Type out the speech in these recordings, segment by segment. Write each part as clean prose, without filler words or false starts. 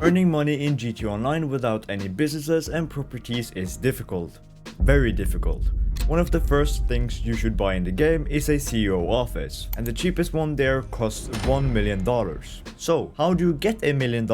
Earning money in GTA Online without any businesses and properties is difficult. Very difficult. One of the first things you should buy in the game is a CEO office, and the cheapest one there costs $1 million. So, how do you get $1 million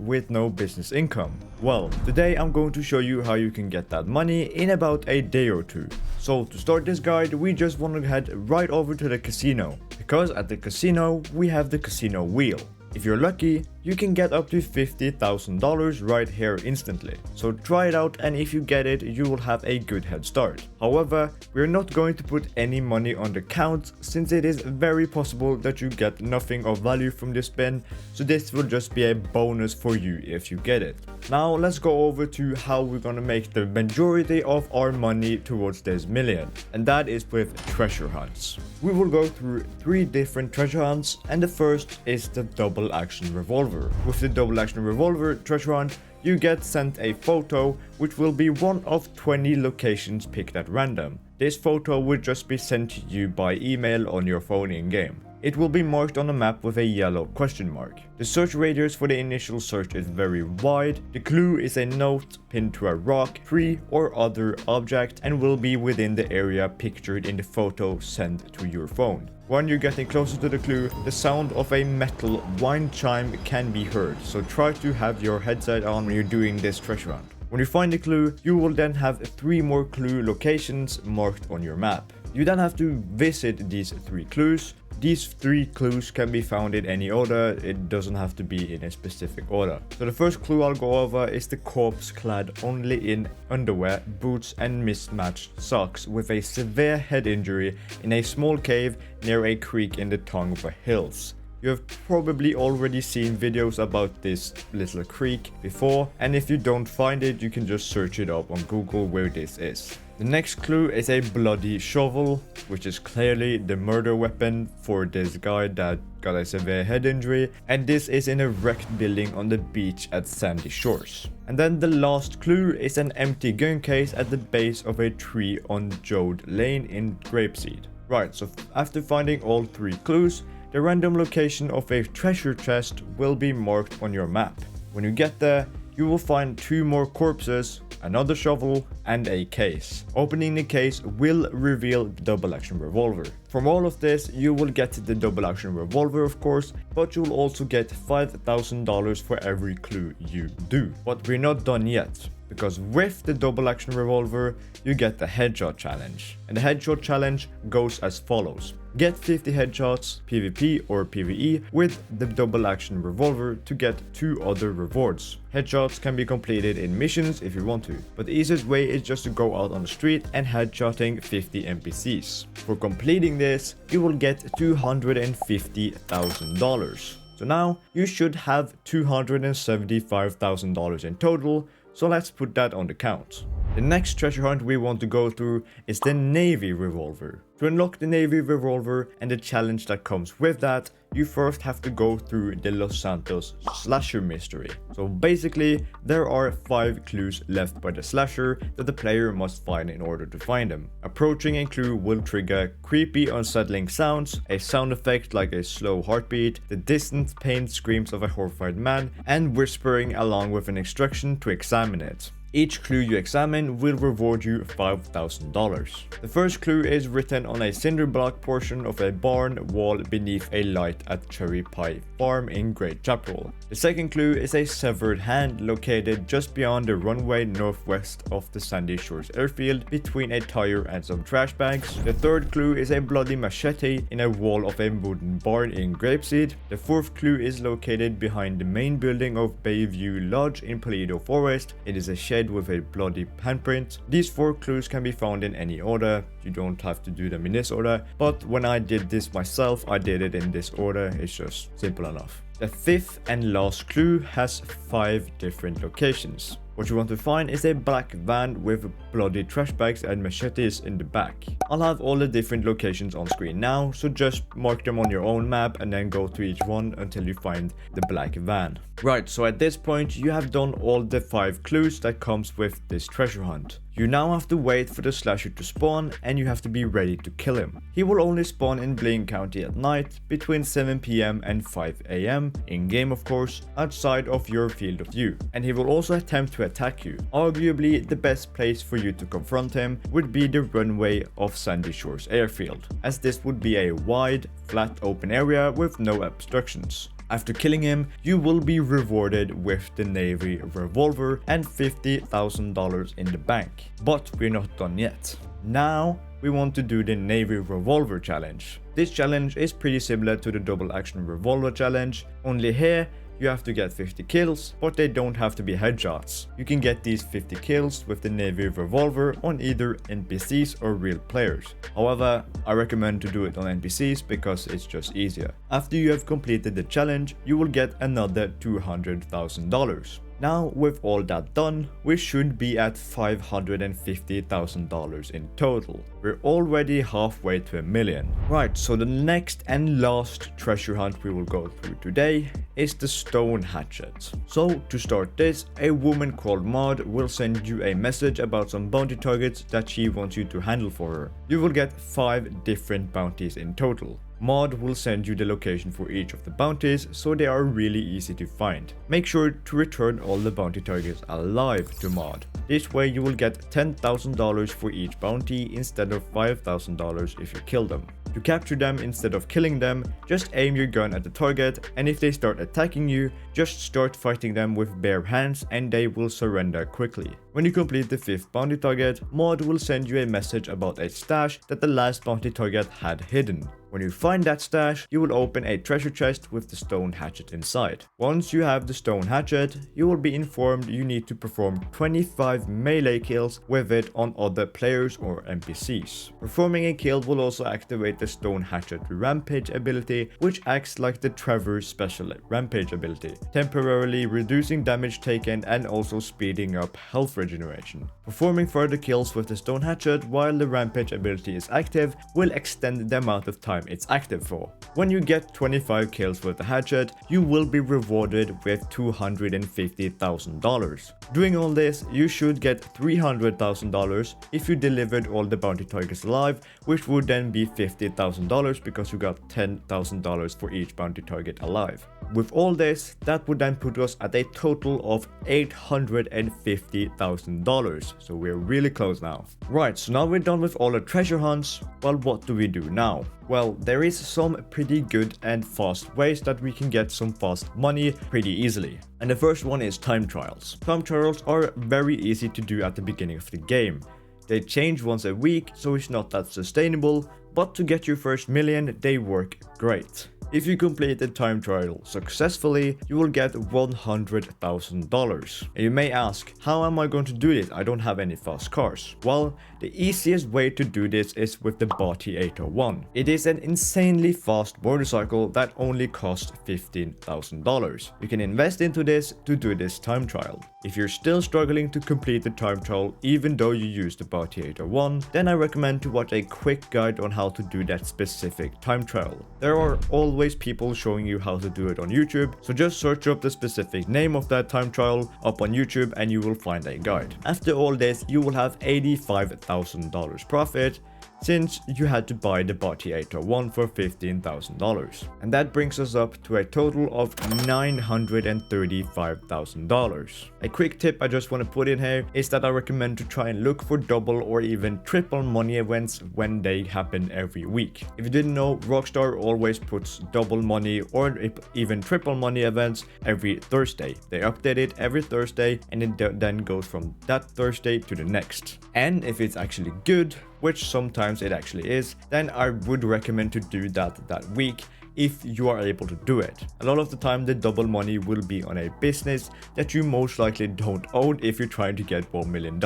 with no business income? Well, today I'm going to show you how you can get that money in about a day or two. So to start this guide, we just want to head right over to the casino, because at the casino we have the casino wheel. If you're lucky, you can get up to $50,000 right here instantly. So try it out, and if you get it, you will have a good head start. However, we're not going to put any money on the count, since it is very possible that you get nothing of value from this spin, so this will just be a bonus for you if you get it. Now let's go over to how we're gonna make the majority of our money towards this million, and that is with treasure hunts. We will go through 3 different treasure hunts, and the first is the double action revolver. With the double action revolver treasure hunt, you get sent a photo which will be one of 20 locations picked at random. This photo will just be sent to you by email on your phone in game. It will be marked on the map with a yellow question mark. The search radius for the initial search is very wide. The clue is a note pinned to a rock, tree or other object, and will be within the area pictured in the photo sent to your phone. When you're getting closer to the clue, the sound of a metal wind chime can be heard, so try to have your headset on when you're doing this treasure hunt. When you find the clue, you will then have 3 more clue locations marked on your map. You then have to visit these 3 clues. These 3 clues can be found in any order, it doesn't have to be in a specific order. So the first clue I'll go over is the corpse clad only in underwear, boots and mismatched socks with a severe head injury in a small cave near a creek in the Tonga Hills. You have probably already seen videos about this little creek before, and if you don't find it, you can just search it up on Google where this is. The next clue is a bloody shovel, which is clearly the murder weapon for this guy that got a severe head injury, and this is in a wrecked building on the beach at Sandy Shores. And then the last clue is an empty gun case at the base of a tree on Jode Lane in Grapeseed. Right, so after finding all 3 clues, the random location of a treasure chest will be marked on your map. When you get there, you will find 2 more corpses, another shovel and a case. Opening the case will reveal the double action revolver. From all of this, you will get the double action revolver of course, but you'll also get $5,000 for every clue you do. But we're not done yet, because with the double action revolver, you get the headshot challenge. And the headshot challenge goes as follows. Get 50 headshots, PvP or PvE, with the double action revolver to get 2 other rewards. Headshots can be completed in missions if you want to, but the easiest way is just to go out on the street and headshotting 50 NPCs. For completing this, you will get $250,000. So now you should have $275,000 in total, so let's put that on the count. The next treasure hunt we want to go through is the Navy Revolver. To unlock the Navy Revolver and the challenge that comes with that, you first have to go through the Los Santos slasher mystery. So basically, there are 5 clues left by the slasher that the player must find in order to find them. Approaching a clue will trigger creepy unsettling sounds, a sound effect like a slow heartbeat, the distant pained screams of a horrified man, and whispering along with an instruction to examine it. Each clue you examine will reward you $5,000. The first clue is written on a cinder block portion of a barn wall beneath a light at Cherry Pie Farm in Great Chaparral. The second clue is a severed hand located just beyond the runway northwest of the Sandy Shores airfield between a tire and some trash bags. The third clue is a bloody machete in a wall of a wooden barn in Grapeseed. The fourth clue is located behind the main building of Bayview Lodge in Paleto Forest. It is a shed with a bloody handprint. These 4 clues can be found in any order. You don't have to do them in this order, but when I did this myself, I did it in this order. It's just simple enough. The 5th and last clue has 5 different locations. What you want to find is a black van with bloody trash bags and machetes in the back. I'll have all the different locations on screen now, so just mark them on your own map and then go to each one until you find the black van. Right, so at this point you have done all the 5 clues that comes with this treasure hunt. You now have to wait for the slasher to spawn and you have to be ready to kill him. He will only spawn in Blaine County at night between 7 PM and 5 AM, in game of course, outside of your field of view. And he will also attempt to attack you. Arguably the best place for you to confront him would be the runway of Sandy Shores Airfield, as this would be a wide, flat open area with no obstructions. After killing him, you will be rewarded with the Navy Revolver and $50,000 in the bank. But we're not done yet. Now we want to do the Navy Revolver challenge. This challenge is pretty similar to the double action revolver challenge, only here you have to get 50 kills, but they don't have to be headshots. You can get these 50 kills with the Navy Revolver on either NPCs or real players. However, I recommend to do it on NPCs because it's just easier. After you have completed the challenge, you will get another $200,000. Now with all that done, we should be at $550,000 in total. We're already halfway to $1 million. Right, so the next and last treasure hunt we will go through today is the stone hatchet. So to start this, a woman called Maud will send you a message about some bounty targets that she wants you to handle for her. You will get 5 different bounties in total. Maud will send you the location for each of the bounties, so they are really easy to find. Make sure to return all the bounty targets alive to Maud. This way you will get $10,000 for each bounty instead of $5,000 if you kill them. To capture them instead of killing them, just aim your gun at the target, and if they start attacking you, just start fighting them with bare hands and they will surrender quickly. When you complete the 5th bounty target, Maud will send you a message about a stash that the last bounty target had hidden. When you find that stash, you will open a treasure chest with the stone hatchet inside. Once you have the stone hatchet, you will be informed you need to perform 25 melee kills with it on other players or NPCs. Performing a kill will also activate the stone hatchet rampage ability, which acts like the Trevor's special rampage ability, temporarily reducing damage taken and also speeding up health regeneration. Performing further kills with the stone hatchet while the rampage ability is active will extend the amount of time it's active for. When you get 25 kills with the hatchet, you will be rewarded with $250,000. Doing all this, you should get $300,000 if you delivered all the bounty targets alive, which would then be $50,000 because you got $10,000 for each bounty target alive. With all this, that would then put us at a total of $850,000, so we're really close now. Right, so now we're done with all the treasure hunts. Well, what do we do now? Well, there is some pretty good and fast ways that we can get some fast money pretty easily. And the first one is time trials. Time trials are very easy to do at the beginning of the game. They change once a week, so it's not that sustainable, but to get your first million, they work great. If you complete the time trial successfully, you will get $100,000. You may ask, how am I going to do this? I don't have any fast cars. Well, the easiest way to do this is with the Bati 801. It is an insanely fast motorcycle that only costs $15,000. You can invest into this to do this time trial. If you're still struggling to complete the time trial even though you use the Bati 801, then I recommend to watch a quick guide on how to do that specific time trial. There are always people showing you how to do it on YouTube, so just search up the specific name of that time trial up on YouTube and you will find a guide. After all this, you will have $85,000 profit, since you had to buy the Bati 801 for $15,000. And that brings us up to a total of $935,000. A quick tip I just want to put in here is that I recommend to try and look for double or even triple money events when they happen every week. If you didn't know, Rockstar always puts double money or even triple money events every Thursday. They update it every Thursday and it then goes from that Thursday to the next. And if it's actually good, which sometimes it actually is, then I would recommend to do that week if you are able to do it. A lot of the time the double money will be on a business that you most likely don't own if you're trying to get $1 million.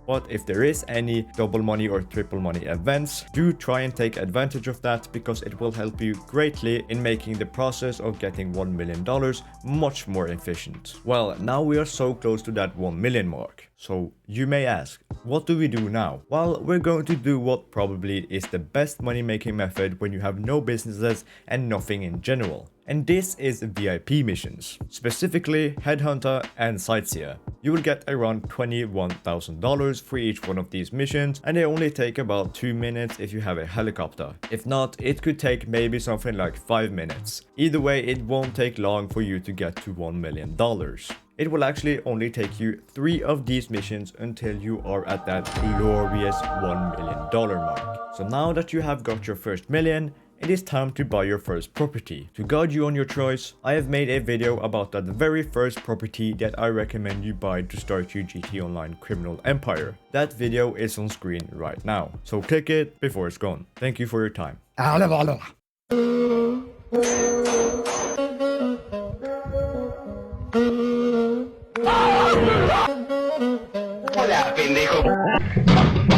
But if there is any double money or triple money events, do try and take advantage of that, because it will help you greatly in making the process of getting $1 million much more efficient. Well, now we are so close to that 1 million mark. So you may ask, what do we do now? Well, we're going to do what probably is the best money making method when you have no businesses and nothing in general. And this is VIP missions, specifically Headhunter and Sightseer. You will get around $21,000 for each one of these missions, and they only take about 2 minutes if you have a helicopter. If not, it could take maybe something like 5 minutes. Either way, it won't take long for you to get to $1 million. It will actually only take you 3 of these missions until you are at that glorious $1 million mark. So now that you have got your first million, it is time to buy your first property. To guide you on your choice, I have made a video about that very first property that I recommend you buy to start your GT Online criminal empire. That video is on screen right now, so click it before it's gone. Thank you for your time. Hola, pendejo.